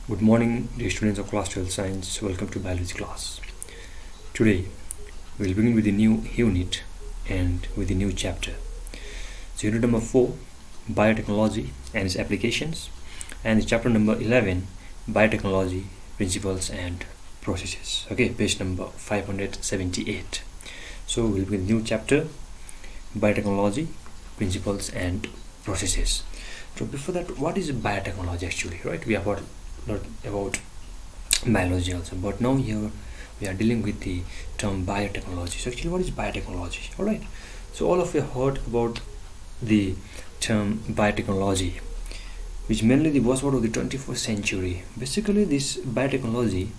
Good morning, dear students of class 12 science. Welcome to biology class. Today we'll begin with a new unit and with a new chapter. So unit number 4, biotechnology and its applications, and chapter number 11, biotechnology, principles and processes. Okay, page number 578. So we'll begin a new chapter, biotechnology, principles and processes. So before that, what is biotechnology actually, right? We have not about biology also, but now here we are dealing with the term biotechnology. So actually, what is biotechnology? All right, so all of you heard about the term biotechnology, which mainly the buzzword of the 21st century. Basically, this biotechnology,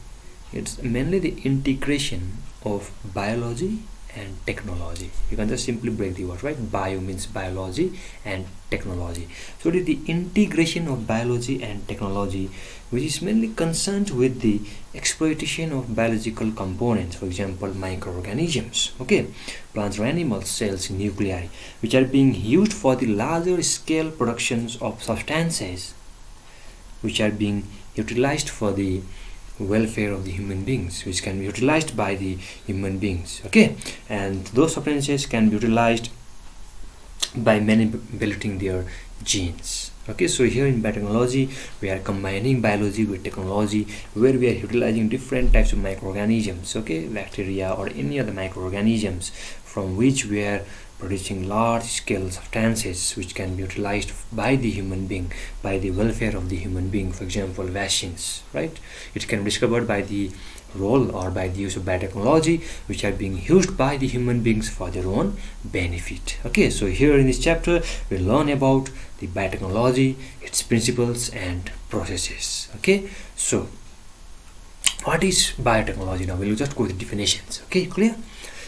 it's mainly the integration of biology and technology. You can just simply break the word, right? Bio means biology and technology. So it is the integration of biology and technology, which is mainly concerned with the exploitation of biological components, for example microorganisms, okay, plants or animals, cells, nuclei, which are being used for the larger scale productions of substances which are being utilized for the welfare of the human beings, which can be utilized by the human beings, okay, and those substances can be utilized by manipulating their genes. Okay, so here in biotechnology we are combining biology with technology, where we are utilizing different types of microorganisms, okay, bacteria or any other microorganisms, from which we are producing large scale substances which can be utilized by the human being, by the welfare of the human being. For example, vaccines, right? It can be discovered by the role or by the use of biotechnology, which are being used by the human beings for their own benefit. Okay, so here in this chapter we learn about the biotechnology, its principles and processes. Okay, so what is biotechnology? Now we'll just go with the definitions. Okay, clear?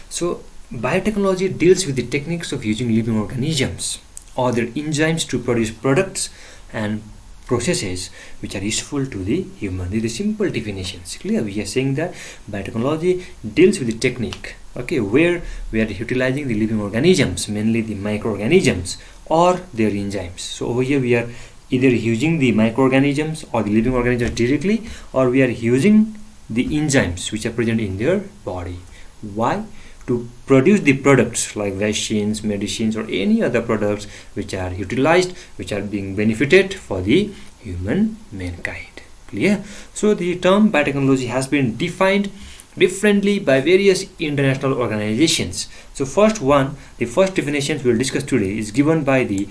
So biotechnology deals with the techniques of using living organisms or their enzymes to produce products and processes which are useful to the human. These are simple definitions. Clear? We are saying that biotechnology deals with the technique, okay, where we are utilizing the living organisms, mainly the microorganisms or their enzymes. So over here we are either using the microorganisms or the living organisms directly, or we are using the enzymes which are present in their body. Why? To produce the products like vaccines, medicines or any other products which are utilized, which are being benefited for the human mankind. Clear? So the term biotechnology has been defined differently by various international organizations. So the first definition we will discuss today is given by the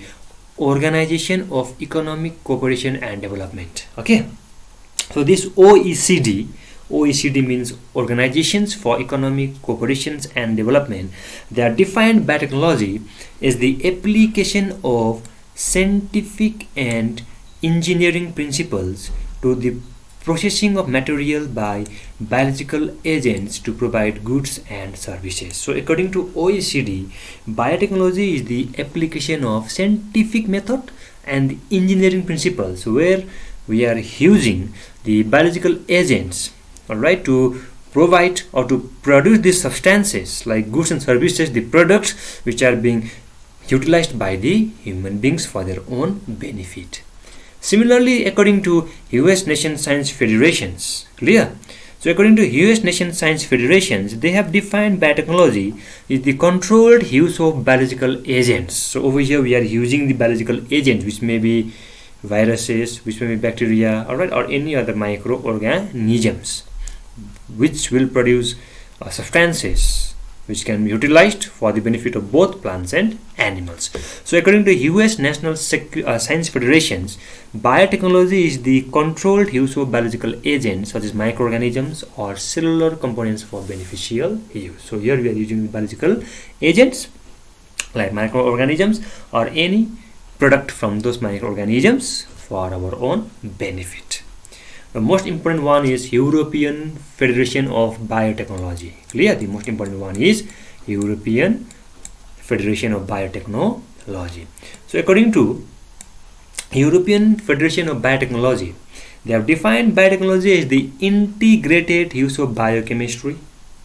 Organization of Economic Cooperation and Development. Okay, so this OECD means Organizations for Economic Cooperation and Development. They are defined biotechnology as the application of scientific and engineering principles to the processing of material by biological agents to provide goods and services. So according to OECD, biotechnology is the application of scientific method and engineering principles, where we are using the biological agents, alright, to provide or to produce these substances like goods and services, the products which are being utilized by the human beings for their own benefit. Similarly, according to US Nation Science Federations, clear? So according to US Nation Science Federations, they have defined biotechnology is the controlled use of biological agents. So over here we are using the biological agents, which may be viruses, which may be bacteria, alright, or any other microorganisms, which will produce substances which can be utilized for the benefit of both plants and animals. So according to US National Science Federations, biotechnology is the controlled use of biological agents such as microorganisms or cellular components for beneficial use. So here we are using biological agents like microorganisms or any product from those microorganisms for our own benefit. The most important one is European Federation of Biotechnology. Clear? The most important one is European Federation of Biotechnology. So according to European Federation of Biotechnology, they have defined biotechnology as the integrated use of biochemistry.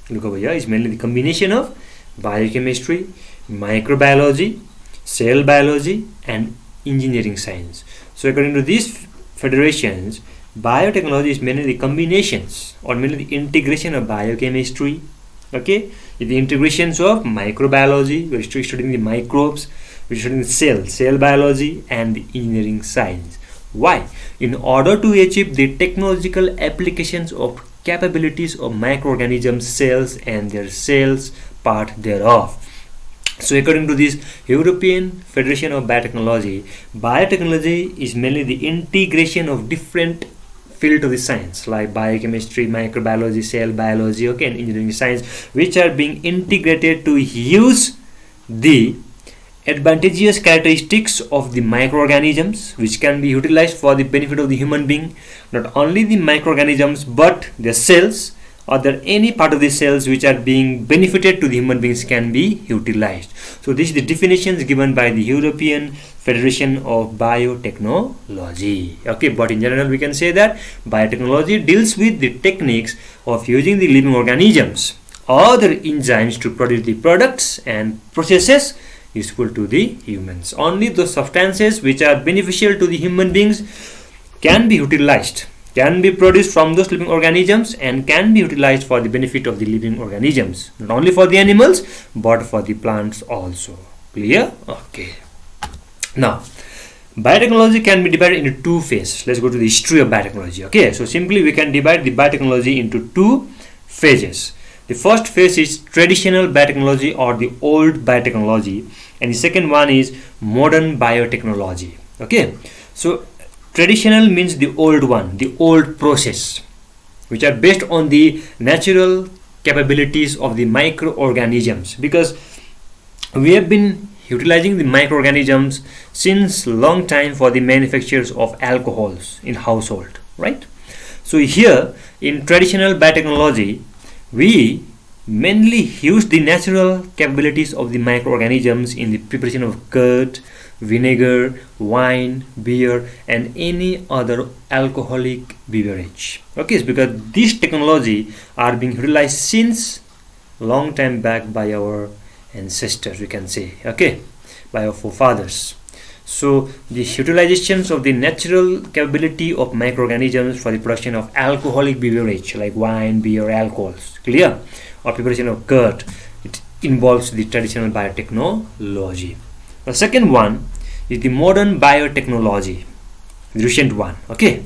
Look over here, it's mainly the combination of biochemistry, microbiology, cell biology and engineering science. So according to these federations, biotechnology is mainly the combinations or mainly the integration of biochemistry. Okay, the integrations of microbiology, we're studying the microbes, we're studying the cell biology, and the engineering science. Why? In order to achieve the technological applications of capabilities of microorganisms, cells, and their cells part thereof. So according to this European Federation of Biotechnology, biotechnology is mainly the integration of different field of the science like biochemistry, microbiology, cell biology, okay, and engineering science, which are being integrated to use the advantageous characteristics of the microorganisms, which can be utilized for the benefit of the human being. Not only the microorganisms but the cells or there any part of the cells which are being benefited to the human beings can be utilized. So this is the definitions given by the European Federation of Biotechnology. Okay, but in general we can say that biotechnology deals with the techniques of using the living organisms or their enzymes to produce the products and processes useful to the humans. Only those substances which are beneficial to the human beings can be utilized, can be produced from those living organisms and can be utilized for the benefit of the living organisms, not only for the animals but for the plants also. Clear? Okay. Now, biotechnology can be divided into two phases. Let's go to the history of biotechnology. Okay, so simply we can divide the biotechnology into two phases. The first phase is traditional biotechnology or the old biotechnology, and the second one is modern biotechnology. Okay, so traditional means the old one, the old process, which are based on the natural capabilities of the microorganisms, because we have been utilizing the microorganisms since long time for the manufactures of alcohols in household, right? So here in traditional biotechnology we mainly use the natural capabilities of the microorganisms in the preparation of curd, vinegar, wine, beer, and any other alcoholic beverage. Okay, it's because this technology are being utilized since long time back by our ancestors, we can say, okay, by our forefathers. So the utilizations of the natural capability of microorganisms for the production of alcoholic beverage like wine, beer, alcohols, clear, or preparation of curd, it involves the traditional biotechnology. The second one is the modern biotechnology, the recent one, okay,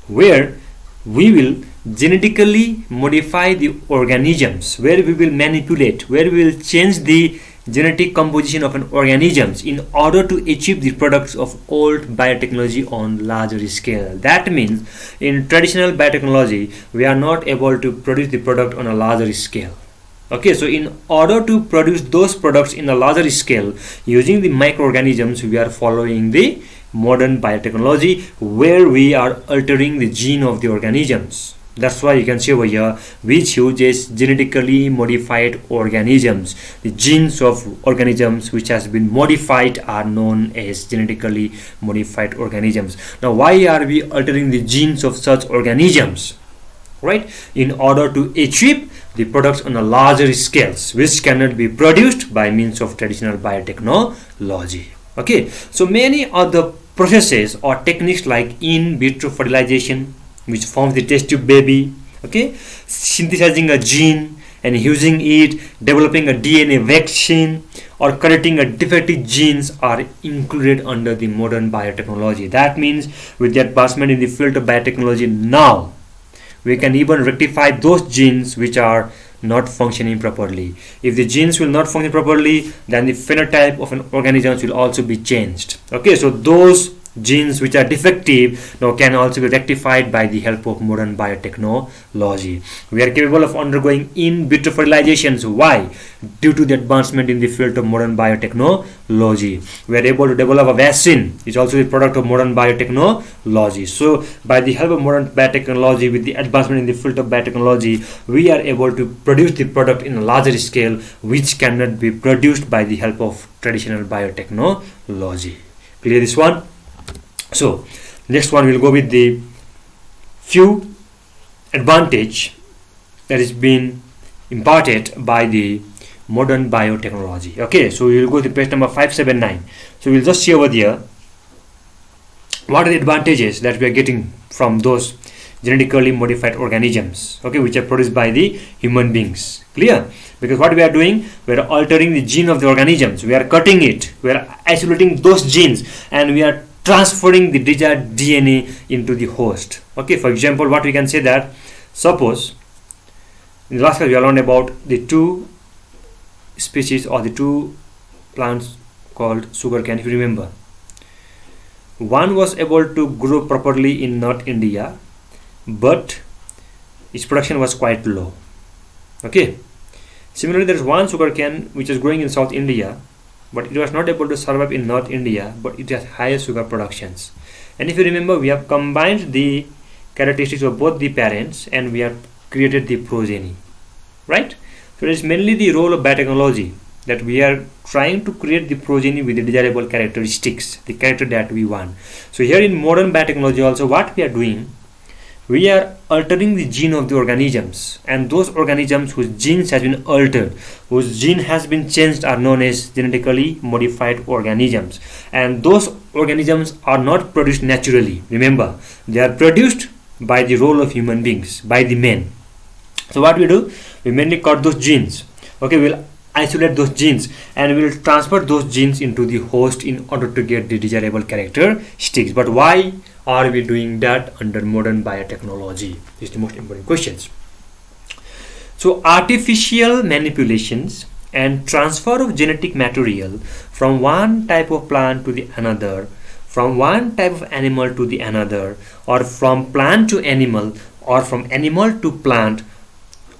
where we will genetically modify the organisms, where we will manipulate, where we will change the genetic composition of an organisms in order to achieve the products of old biotechnology on larger scale. That means in traditional biotechnology we are not able to produce the product on a larger scale. Okay, so in order to produce those products in a larger scale using the microorganisms, we are following the modern biotechnology where we are altering the gene of the organisms. That's why you can see over here which uses genetically modified organisms. The genes of organisms which has been modified are known as genetically modified organisms. Now why are we altering the genes of such organisms? Right, in order to achieve the products on a larger scales which cannot be produced by means of traditional biotechnology. Okay, so many other processes or techniques like in vitro fertilization, which forms the test tube baby, okay, synthesizing a gene and using it, developing a DNA vaccine, or correcting a defective genes are included under the modern biotechnology. That means with the advancement in the field of biotechnology now, we can even rectify those genes which are not functioning properly. If the genes will not function properly, then the phenotype of an organism will also be changed. Okay, so those genes which are defective now can also be rectified by the help of modern biotechnology. We are capable of undergoing in vitro fertilizations. Why? Due to the advancement in the field of modern biotechnology. We are able to develop a vaccine. It's also the product of modern biotechnology. So by the help of modern biotechnology, with the advancement in the field of biotechnology, we are able to produce the product in a larger scale which cannot be produced by the help of traditional biotechnology. Clear this one? So next one we'll go with the few advantage that is being imparted by the modern biotechnology. Okay, so we'll go to page number 579. So we'll just see over there what are the advantages that we are getting from those genetically modified organisms, okay, which are produced by the human beings. Clear? Because what we are doing, we are altering the gene of the organisms, we are cutting it, we are isolating those genes, and we are transferring the desired DNA into the host. Okay, for example, what we can say that, suppose in the last class we learned about the two species or the two plants called sugarcane, if you remember. One was able to grow properly in North India, but its production was quite low. Okay. Similarly, there is one sugarcane which is growing in South India, but it was not able to survive in North India, but it has higher sugar productions. And if you remember, we have combined the characteristics of both the parents and we have created the progeny, right? So it is mainly the role of biotechnology that we are trying to create the progeny with the desirable characteristics, the character that we want. So here in modern biotechnology also, what we are doing, we are altering the gene of the organisms, and those organisms whose genes has been altered, whose gene has been changed, are known as genetically modified organisms. And those organisms are not produced naturally. Remember, they are produced by the role of human beings, by the men. So what we do, we mainly cut those genes. Okay, we'll isolate those genes and we will transfer those genes into the host in order to get the desirable characteristics. But why are we doing that under modern biotechnology? This is the most important questions. So artificial manipulations and transfer of genetic material from one type of plant to the another, from one type of animal to the another, or from plant to animal, or from animal to plant,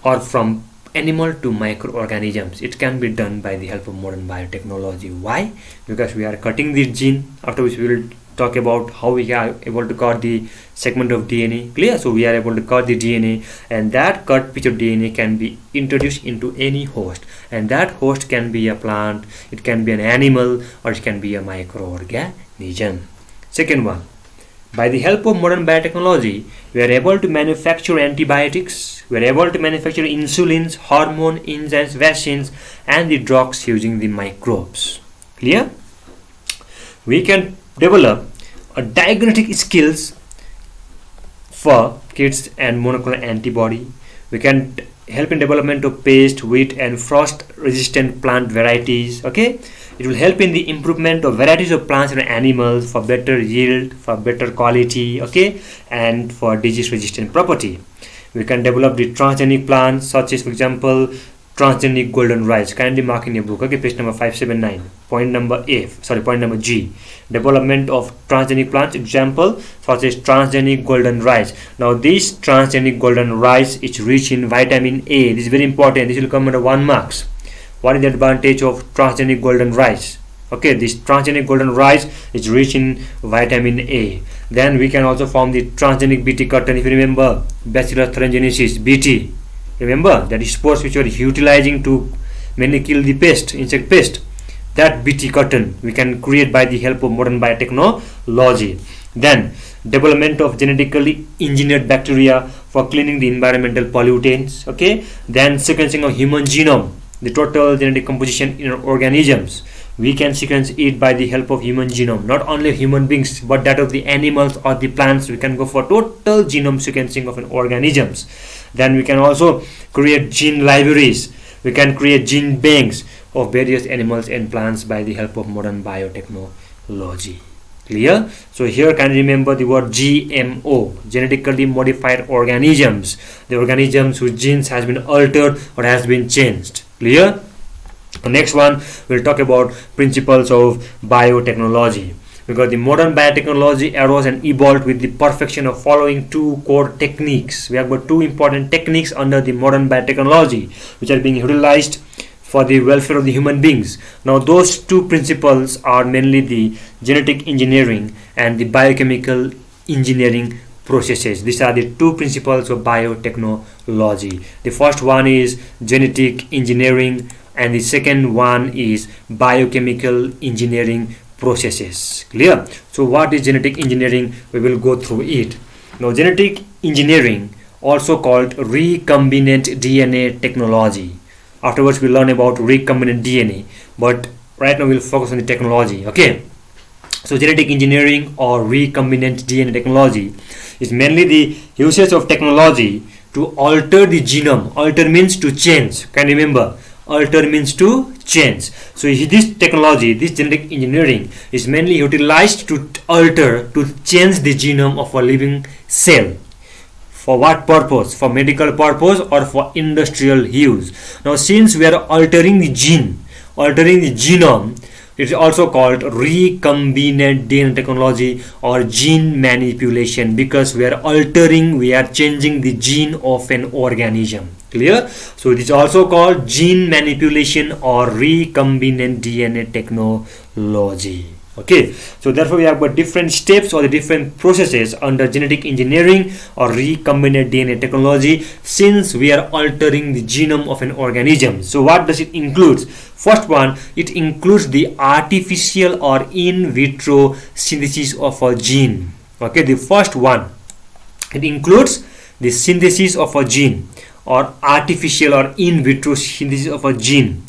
or from animal to microorganisms. It can be done by the help of modern biotechnology. Why? Because we are cutting the gene, after which we will talk about how we are able to cut the segment of DNA. Clear? So we are able to cut the DNA, and that cut piece of DNA can be introduced into any host, and that host can be a plant, it can be an animal, or it can be a microorganism. Second one, by the help of modern biotechnology, we are able to manufacture antibiotics, we are able to manufacture insulins, hormone, enzymes, vaccines, and the drugs using the microbes. Clear? We can develop a diagnostic skills for kids and monoclonal antibody. We can help in development of pest, wheat, and frost resistant plant varieties. Okay, it will help in the improvement of varieties of plants and animals for better yield, for better quality, okay, and for disease resistant property. We can develop the transgenic plants, such as, for example, transgenic golden rice. Kindly mark in your book, okay, page number 579, point number G. Development of transgenic plants, example such as transgenic golden rice. Now this transgenic golden rice is rich in vitamin A. This is very important. This will come under 1 marks. What is the advantage of transgenic golden rice? Okay, this transgenic golden rice is rich in vitamin A. Then we can also form the transgenic BT cotton. If you remember, Bacillus thuringiensis, BT. Remember, that is spores which we are utilizing to mainly kill the pest, insect pest. That BT cotton we can create by the help of modern biotechnology. Then development of genetically engineered bacteria for cleaning the environmental pollutants. Okay, then sequencing of human genome, the total genetic composition in organisms. We can sequence it by the help of human genome, not only human beings but that of the animals or the plants. We can go for total genome sequencing of an organisms. Then we can also create gene libraries. We can create gene banks of various animals and plants by the help of modern biotechnology. Clear? So here can you remember the word GMO, genetically modified organisms, the organisms whose genes has been altered or has been changed. Clear? The next one we'll talk about principles of biotechnology, because the modern biotechnology arose and evolved with the perfection of following two core techniques. We have got two important techniques under the modern biotechnology which are being utilized for the welfare of the human beings. Now those two principles are mainly the genetic engineering and the biochemical engineering processes. These are the two principles of biotechnology. The first one is genetic engineering and the second one is biochemical engineering processes. Clear? So what is genetic engineering? We will go through it. Now genetic engineering, also called recombinant DNA technology. Afterwards we'll learn about recombinant DNA, but right now we'll focus on the technology. Okay, So genetic engineering or recombinant DNA technology is mainly the usage of technology to alter the genome. Alter means to change. Can you remember? Alter means to change. So this technology, this genetic engineering is mainly utilized to alter, to change the genome of a living cell. For what purpose? For medical purpose or for industrial use. Now since we are altering the gene, altering the genome, it is also called recombinant DNA technology or gene manipulation, because we are altering, we are changing the gene of an organism. Clear? So it is also called gene manipulation or recombinant DNA technology. Okay, so therefore we have got different steps or the different processes under genetic engineering or recombinant DNA technology, since we are altering the genome of an organism. So what does it include? First one, it includes the artificial or in vitro synthesis of a gene. Okay, the first one, it includes the synthesis of a gene or artificial or in vitro synthesis of a gene,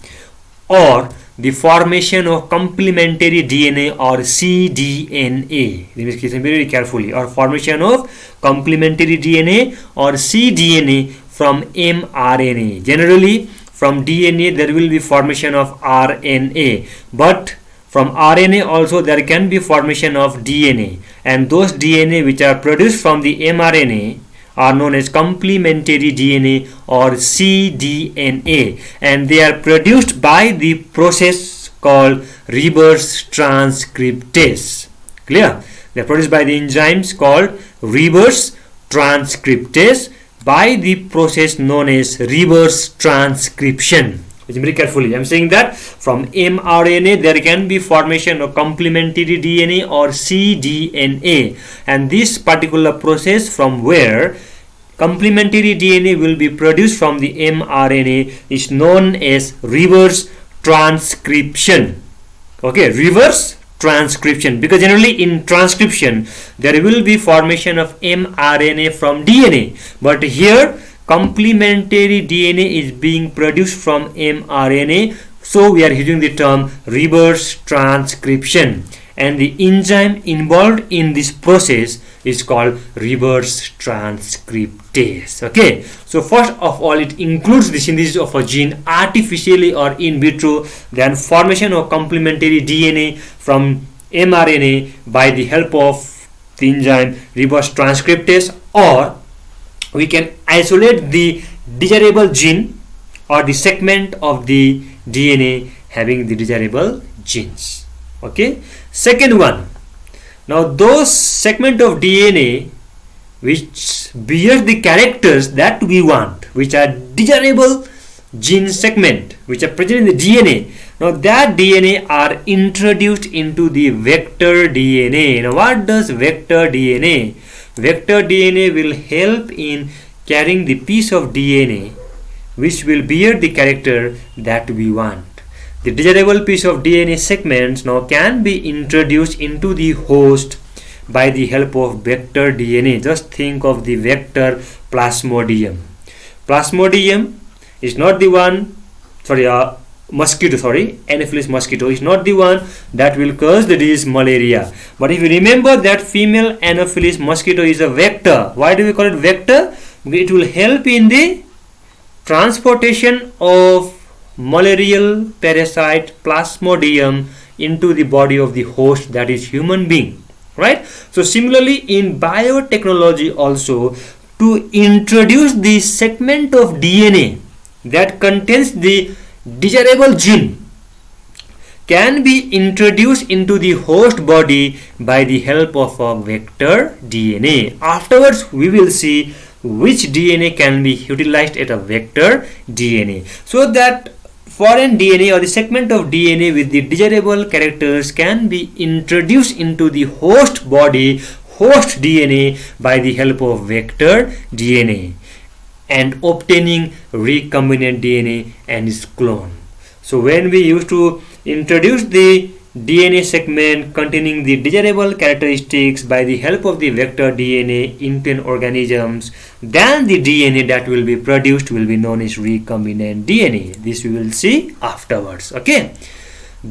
or the formation of complementary DNA or cDNA. Listen very carefully. Or formation of complementary DNA or cDNA from mRNA. Generally, from DNA there will be formation of RNA, but from RNA also there can be formation of DNA, and those DNA which are produced from the mRNA are known as complementary DNA or cDNA, and they are produced by the process called reverse transcriptase. Clear? They are produced by the enzymes called reverse transcriptase by the process known as reverse transcription. Listen very carefully. I am saying that from mRNA there can be formation of complementary DNA or cDNA, and this particular process from where complementary DNA will be produced from the mRNA is known as reverse transcription. Okay, reverse transcription, because generally in transcription there will be formation of mRNA from DNA, but here complementary DNA is being produced from mRNA, so we are using the term reverse transcription, and the enzyme involved in this process is called reverse transcriptase. Okay, so first of all it includes the synthesis of a gene artificially or in vitro, then formation of complementary DNA from mRNA by the help of the enzyme reverse transcriptase, or we can isolate the desirable gene or the segment of the DNA having the desirable genes. Okay, second one, now those segment of DNA which bear the characters that we want, which are desirable gene segment which are present in the DNA, now that DNA are introduced into the vector DNA. Now what does vector DNA? Vector DNA will help in carrying the piece of DNA which will bear the character that we want. The desirable piece of DNA segments now can be introduced into the host by the help of vector DNA. Just think of the vector Plasmodium. Plasmodium is not the one, Anopheles mosquito is not the one that will cause the disease malaria. But if you remember that female Anopheles mosquito is a vector. Why do we call it vector? It will help in the transportation of malarial parasite Plasmodium into the body of the host, that is human being, right? So similarly in biotechnology also, to introduce the segment of DNA that contains the desirable gene can be introduced into the host body by the help of a vector DNA. Afterwards we will see which DNA can be utilized at a vector DNA, so that foreign DNA or the segment of DNA with the desirable characters can be introduced into the host body, host DNA, by the help of vector DNA, and obtaining recombinant DNA and its clone. So when we used to introduce the DNA segment containing the desirable characteristics by the help of the vector DNA into an organisms, then the DNA that will be produced will be known as recombinant DNA. This we will see afterwards. Okay.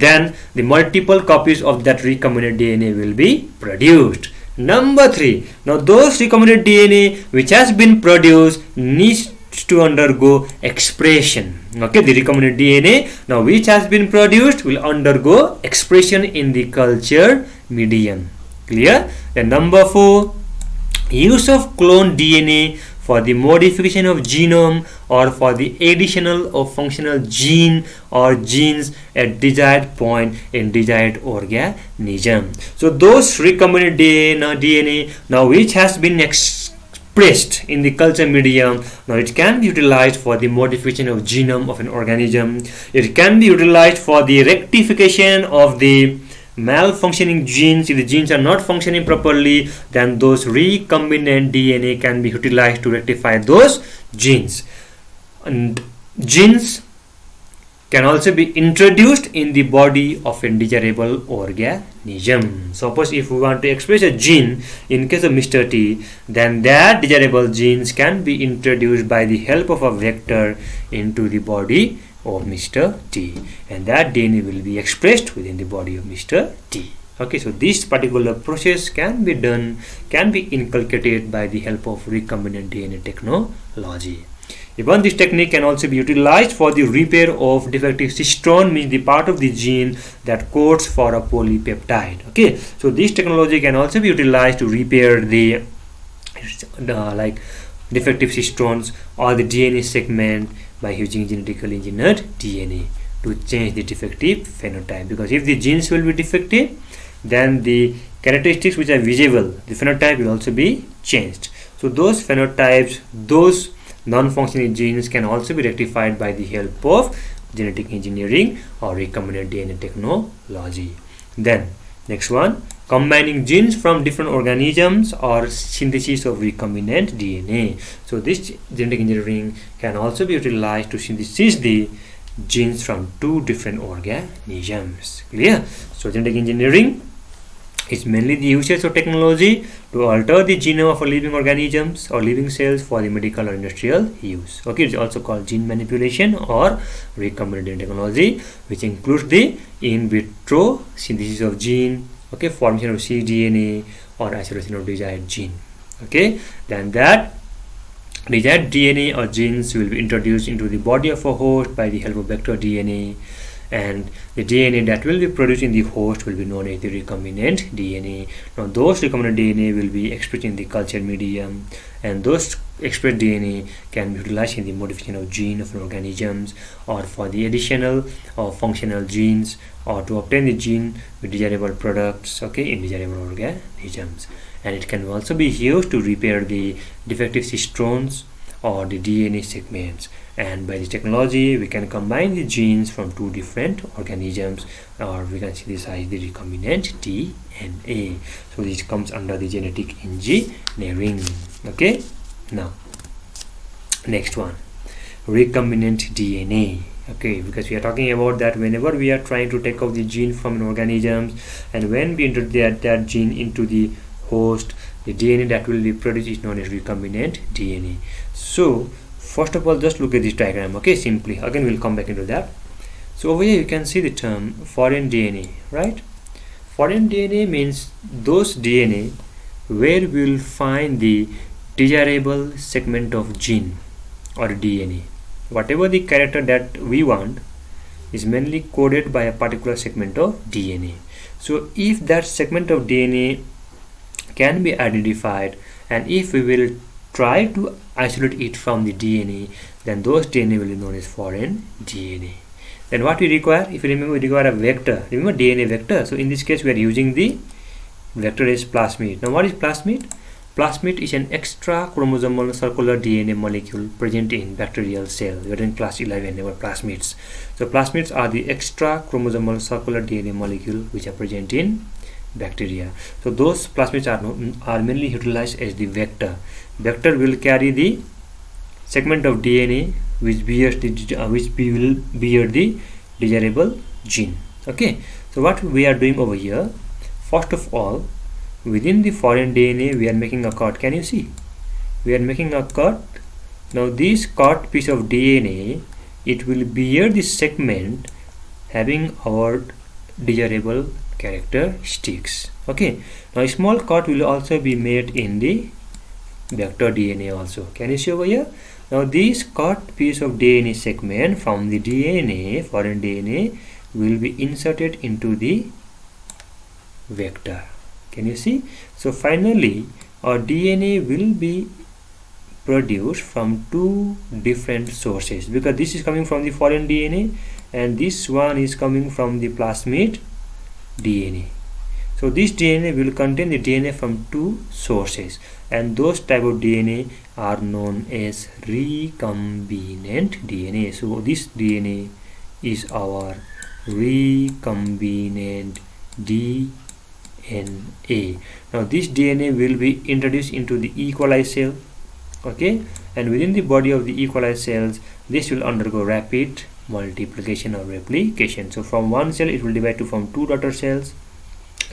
then the multiple copies of that recombinant DNA will be produced. Number 3, now those recombinant DNA which has been produced needs to undergo expression. Okay, the recombinant DNA now which has been produced will undergo expression in the culture medium. Clear? Then number 4, use of clone DNA for the modification of genome or for the additional of functional gene or genes at desired point in desired organism. So those recombinant DNA now which has been expressed in the culture medium, now it can be utilized for the modification of genome of an organism. It can be utilized for the rectification of the malfunctioning genes. If the genes are not functioning properly, then those recombinant DNA can be utilized to rectify those genes. And genes can also be introduced in the body of a desirable organism. Suppose if we want to express a gene in case of Mr. T, then that desirable genes can be introduced by the help of a vector into the body of Mr. T, and that DNA will be expressed within the body of Mr. T. Okay, so this particular process can be inculcated by the help of recombinant DNA technology. Even this technique can also be utilized for the repair of defective cistron, means the part of the gene that codes for a polypeptide. Okay, so this technology can also be utilized to repair the like defective cistrons or the DNA segment by using genetically engineered DNA to change the defective phenotype. Because if the genes will be defective, then the characteristics which are visible, the phenotype will also be changed. So those phenotypes, those non-functioning genes can also be rectified by the help of genetic engineering or recombinant DNA technology. Then next one, combining genes from different organisms or synthesis of recombinant DNA. So this genetic engineering can also be utilized to synthesize the genes from two different organisms. Clear? So genetic engineering is mainly the usage of technology to alter the genome of living organisms or living cells for the medical or industrial use. Okay, it's also called gene manipulation or recombinant technology, which includes the in vitro synthesis of gene, okay, formation of cDNA or isolation of desired gene. Okay, then that desired DNA or genes will be introduced into the body of a host by the help of vector DNA, and the DNA that will be produced in the host will be known as the recombinant DNA. Now those recombinant DNA will be expressed in the culture medium, and those expressed DNA can be utilized in the modification of gene of organisms or for the additional or functional genes or to obtain the gene with desirable products, okay, in desirable organisms. And it can also be used to repair the defective cistrons or the DNA segments. And by this technology, we can combine the genes from two different organisms, or we can synthesize the recombinant DNA. So this comes under the genetic engineering. Okay, now next one, recombinant DNA. Okay, because we are talking about that whenever we are trying to take out the gene from an organism, and when we introduce that gene into the host, the DNA that will be produced is known as recombinant DNA. So first of all, just look at this diagram. Okay, simply again we'll come back into that. So over here you can see the term foreign DNA, right? Foreign DNA means those DNA where we will find the desirable segment of gene or DNA. Whatever the character that we want is mainly coded by a particular segment of DNA. So if that segment of DNA can be identified, and if we will try to isolate it from the DNA, then those DNA will be known as foreign DNA. Then what we require, if you remember, we require a vector. Remember DNA vector. So in this case we are using the vector as plasmid. Now what is plasmid? Plasmid is an extra chromosomal circular DNA molecule present in bacterial cell. We are in class 11 about plasmids. So plasmids are the extra chromosomal circular DNA molecule which are present in bacteria. So those plasmids are mainly utilized as the vector. Vector will carry the segment of DNA which bears will bear the desirable gene. Okay, so what we are doing over here, first of all, within the foreign DNA we are making a cut. Can you see? We are making a cut. Now this cut piece of DNA, it will bear the segment having our desirable characteristics. Okay, now a small cut will also be made in the vector DNA also. Can you see over here? Now this cut piece of DNA segment from the DNA, foreign DNA, will be inserted into the vector. Can you see? So finally our DNA will be produced from two different sources, because this is coming from the foreign DNA and this one is coming from the plasmid DNA. So this DNA will contain the DNA from two sources, and those type of DNA are known as recombinant DNA. So this DNA is our recombinant DNA. Now this DNA will be introduced into the E. coli cell. Okay, and within the body of the E. coli cells, this will undergo rapid multiplication or replication. So from one cell it will divide to form two daughter cells.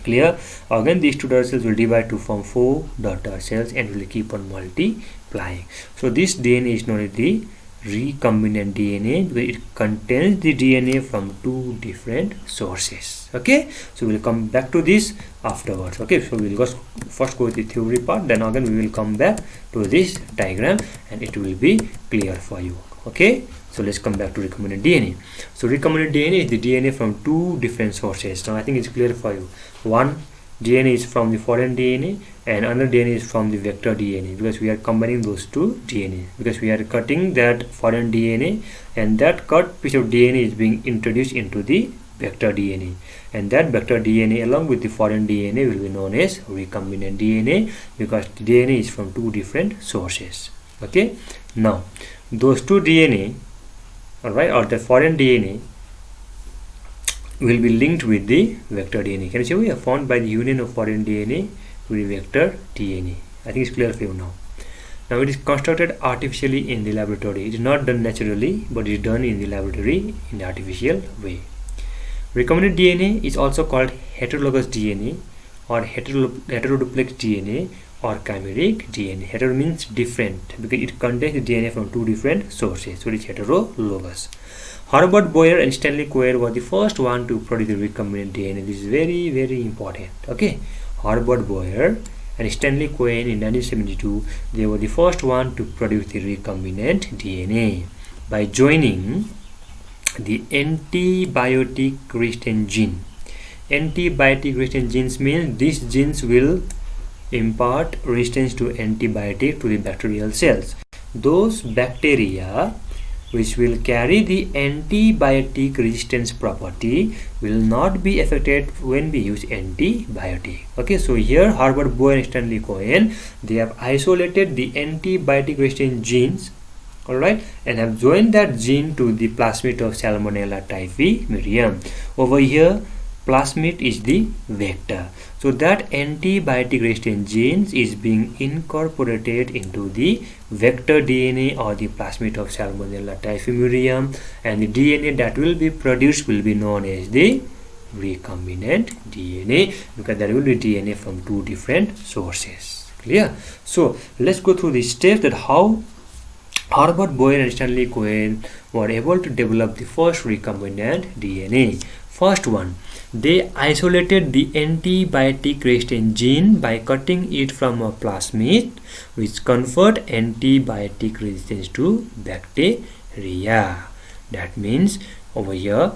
Clear? Again these two daughter cells will divide to form four daughter cells and will keep on multiplying. So this DNA is known as the recombinant DNA because it contains the DNA from two different sources. Okay, so we'll come back to this afterwards. Okay, so we'll first go with the theory part, then again we will come back to this diagram and it will be clear for you. Okay, so let's come back to recombinant DNA. So recombinant DNA is the DNA from two different sources. Now I think it's clear for you. One DNA is from the foreign DNA and another DNA is from the vector DNA, because we are combining those two DNA, because we are cutting that foreign DNA and that cut piece of DNA is being introduced into the vector DNA, and that vector DNA along with the foreign DNA will be known as recombinant DNA because the DNA is from two different sources. Okay, now those two DNA, alright, or the foreign DNA will be linked with the vector DNA. Can you see we are formed by the union of foreign DNA with the vector DNA. I think it's clear for you now. Now it is constructed artificially in the laboratory. It is not done naturally, but it is done in the laboratory in the artificial way. Recombinant DNA is also called heterologous DNA or heteroduplex DNA or chimeric DNA. Hetero means different because it contains the DNA from two different sources, so it is heterologous. Herbert Boyer and Stanley Cohen were the first one to produce the recombinant DNA. This is very, very important. Okay, Herbert Boyer and Stanley Cohen in 1972, they were the first one to produce the recombinant DNA by joining the antibiotic resistant gene. Antibiotic resistant genes means these genes will impart resistance to antibiotic to the bacterial cells. Those bacteria which will carry the antibiotic resistance property will not be affected when we use antibiotic. Okay, so here Herbert Boyer and Stanley Cohen, they have isolated the antibiotic resistant genes, alright, and have joined that gene to the plasmid of Salmonella typhimurium. Over here plasmid is the vector, so that antibiotic resistant genes is being incorporated into the vector DNA or the plasmid of Salmonella typhimurium, and the DNA that will be produced will be known as the recombinant DNA because there will be DNA from two different sources. Clear? So let's go through the steps that how Herbert Boyer and Stanley Cohen were able to develop the first recombinant DNA. First one, they isolated the antibiotic resistant gene by cutting it from a plasmid which convert antibiotic resistance to bacteria. That means over here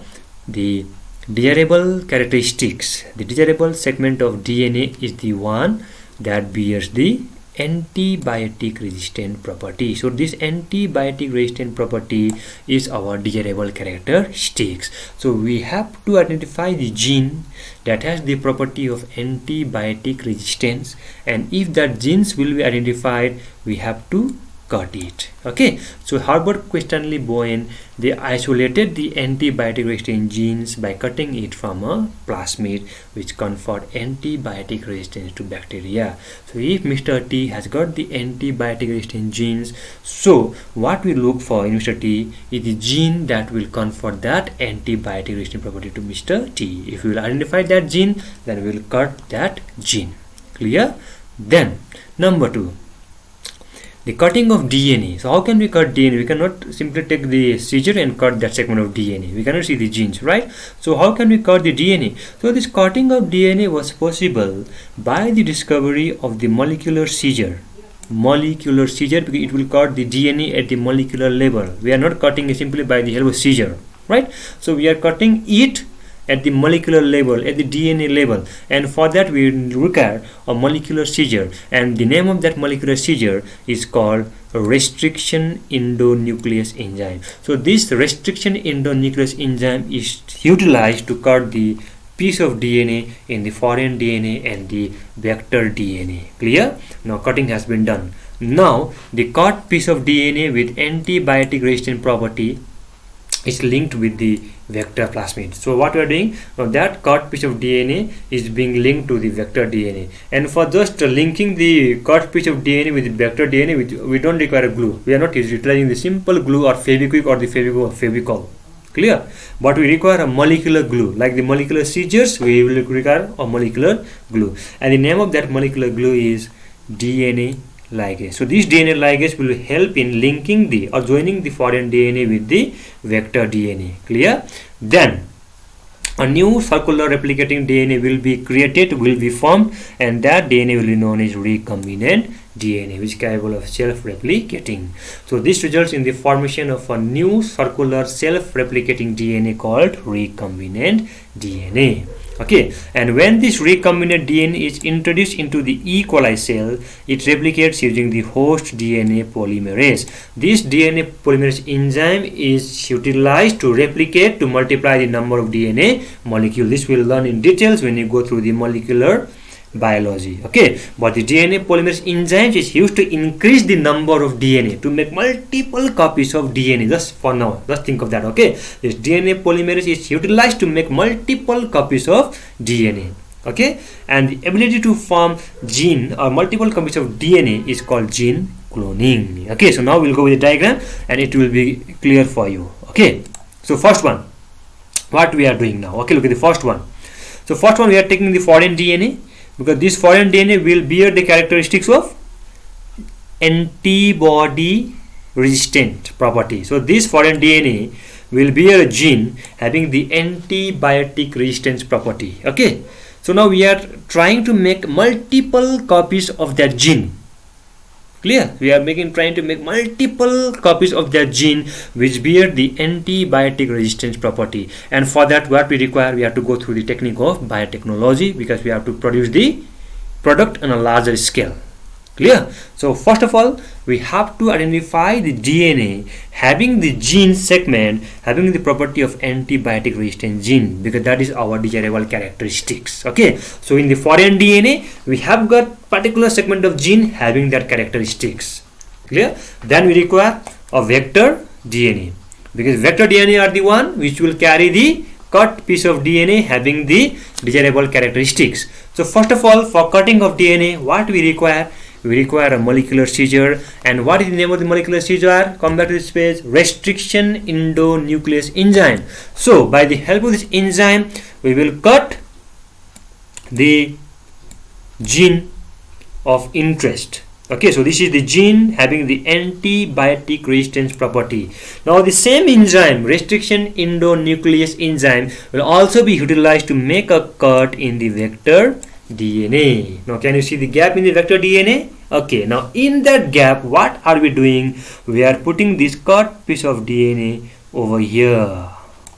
the desirable characteristics, the desirable segment of DNA is the one that bears the antibiotic resistant property. So this antibiotic resistant property is our desirable characteristics. So we have to identify the gene that has the property of antibiotic resistance, and if that genes will be identified, we have to cut it. Okay, so Herbert Stanley Cohen, they isolated the antibiotic resistant genes by cutting it from a plasmid which conferred antibiotic resistance to bacteria. So if Mr. T has got the antibiotic resistant genes, so what we look for in Mr. T is the gene that will confer that antibiotic resistant property to Mr. T. If we will identify that gene, then we will cut that gene. Clear? Then number 2, the cutting of DNA. So how can we cut DNA? We cannot simply take the seizure and cut that segment of DNA. We cannot see the genes, right? So how can we cut the DNA? So this cutting of DNA was possible by the discovery of the molecular seizure. Molecular seizure, because it will cut the DNA at the molecular level. We are not cutting it simply by the help of seizure, right? So we are cutting it at the molecular level, at the DNA level, and for that we require a molecular seizure, and the name of that molecular seizure is called restriction endonuclease enzyme. So this restriction endonuclease enzyme is utilized to cut the piece of DNA in the foreign DNA and the vector DNA. Clear? Now cutting has been done. Now the cut piece of DNA with antibiotic resistant property is linked with the vector plasmid. So what we are doing now, that cut piece of DNA is being linked to the vector DNA, and for just linking the cut piece of DNA with the vector DNA, we don't require a glue. We are not utilizing the simple glue or Fevikwik or the Fevicol. Clear? But we require a molecular glue. Like the molecular seizures, we will require a molecular glue, and the name of that molecular glue is DNA ligase. So this DNA ligase will help in linking the or joining the foreign DNA with the vector DNA. Clear? Then a new circular replicating DNA will be created, will be formed, and that DNA will be known as recombinant DNA, which is capable of self-replicating. So this results in the formation of a new circular self-replicating DNA called recombinant DNA. Okay, and when this recombinant DNA is introduced into the E. coli cell, it replicates using the host DNA polymerase. This DNA polymerase enzyme is utilized to replicate, to multiply the number of DNA molecule. This we'll learn in details when you go through the molecular biology. Okay, but the DNA polymerase enzymes is used to increase the number of DNA, to make multiple copies of DNA. Just for now, just think of that. Okay, this DNA polymerase is utilized to make multiple copies of DNA. Okay, and the ability to form gene or multiple copies of DNA is called gene cloning. Okay, so now we'll go with the diagram and it will be clear for you. Okay, so first one, what we are doing now. Okay, look at the first one. So first one, we are taking the foreign DNA, because this foreign DNA will bear the characteristics of antibody resistant property. So this foreign DNA will bear a gene having the antibiotic resistance property. Okay, so now we are trying to make multiple copies of that gene. Clear? We are trying to make multiple copies of that gene which bear the antibiotic resistance property, and for that what we require, we have to go through the technique of biotechnology, because we have to produce the product on a larger scale. Clear? So first of all, we have to identify the DNA having the gene segment having the property of antibiotic resistant gene, because that is our desirable characteristics. Okay, so in the foreign DNA we have got particular segment of gene having that characteristics. Clear? Then we require a vector DNA, because vector DNA are the one which will carry the cut piece of DNA having the desirable characteristics. So first of all, for cutting of DNA, what we require? We require a molecular seizure. And what is the name of the molecular seizure? Come back to this page. Restriction endonuclease enzyme. So by the help of this enzyme, we will cut the gene of interest. Okay, so this is the gene having the antibiotic resistance property. Now the same enzyme, restriction endonuclease enzyme, will also be utilized to make a cut in the vector DNA. Now can you see the gap in the vector DNA? Okay, now in that gap, what are we doing? We are putting this cut piece of DNA over here.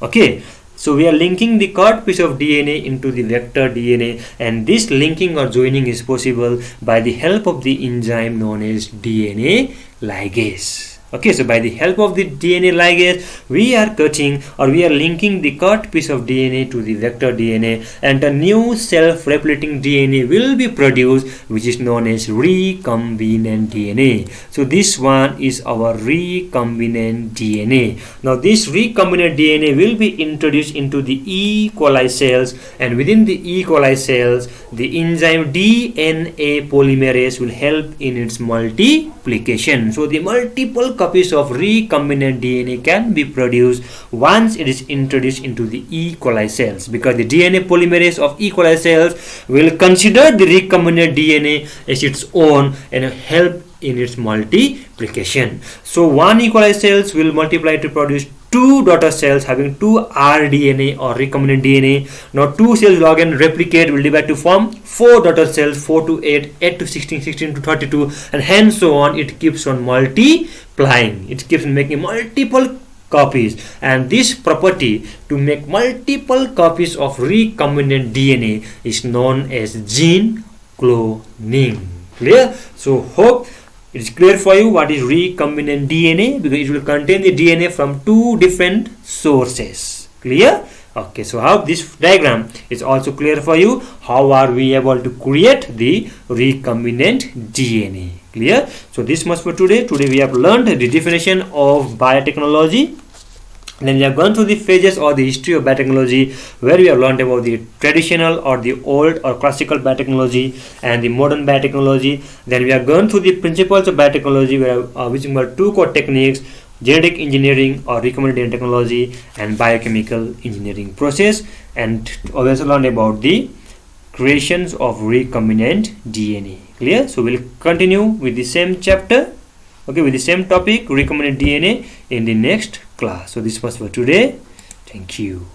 Okay, so we are linking the cut piece of DNA into the vector DNA, and this linking or joining is possible by the help of the enzyme known as DNA ligase. Okay, so by the help of the DNA ligase, we are cutting or we are linking the cut piece of DNA to the vector DNA, and a new self-replicating DNA will be produced, which is known as recombinant DNA. So this one is our recombinant DNA. Now this recombinant DNA will be introduced into the E. coli cells, and within the E. coli cells, the enzyme DNA polymerase will help in its multiplication. So the multiple copies of recombinant DNA can be produced once it is introduced into the E. coli cells, because the DNA polymerase of E. coli cells will consider the recombinant DNA as its own and help in its multiplication. So one equalized cells will multiply to produce two daughter cells having two rDNA or recombinant DNA. Now two cells will again replicate, will divide to form four daughter cells, 4 to 8, 8 to 16, 16 to 32, and hence so on. It keeps on multiplying. It keeps on making multiple copies, and this property to make multiple copies of recombinant DNA is known as gene cloning. Clear? So hope it is clear for you what is recombinant DNA, because it will contain the DNA from two different sources. Clear? Okay, so how this diagram is also clear for you. How are we able to create the recombinant DNA? Clear? So this much for today. Today we have learned the definition of biotechnology. Then we have gone through the phases or the history of biotechnology, where we have learned about the traditional or the old or classical biotechnology and the modern biotechnology. Then we have gone through the principles of biotechnology, which include two core techniques: genetic engineering or recombinant DNA technology and biochemical engineering process. And we also learned about the creations of recombinant DNA. Clear? So we'll continue with the same chapter, okay, with the same topic, recombinant DNA, in the next class. So this was for today. Thank you.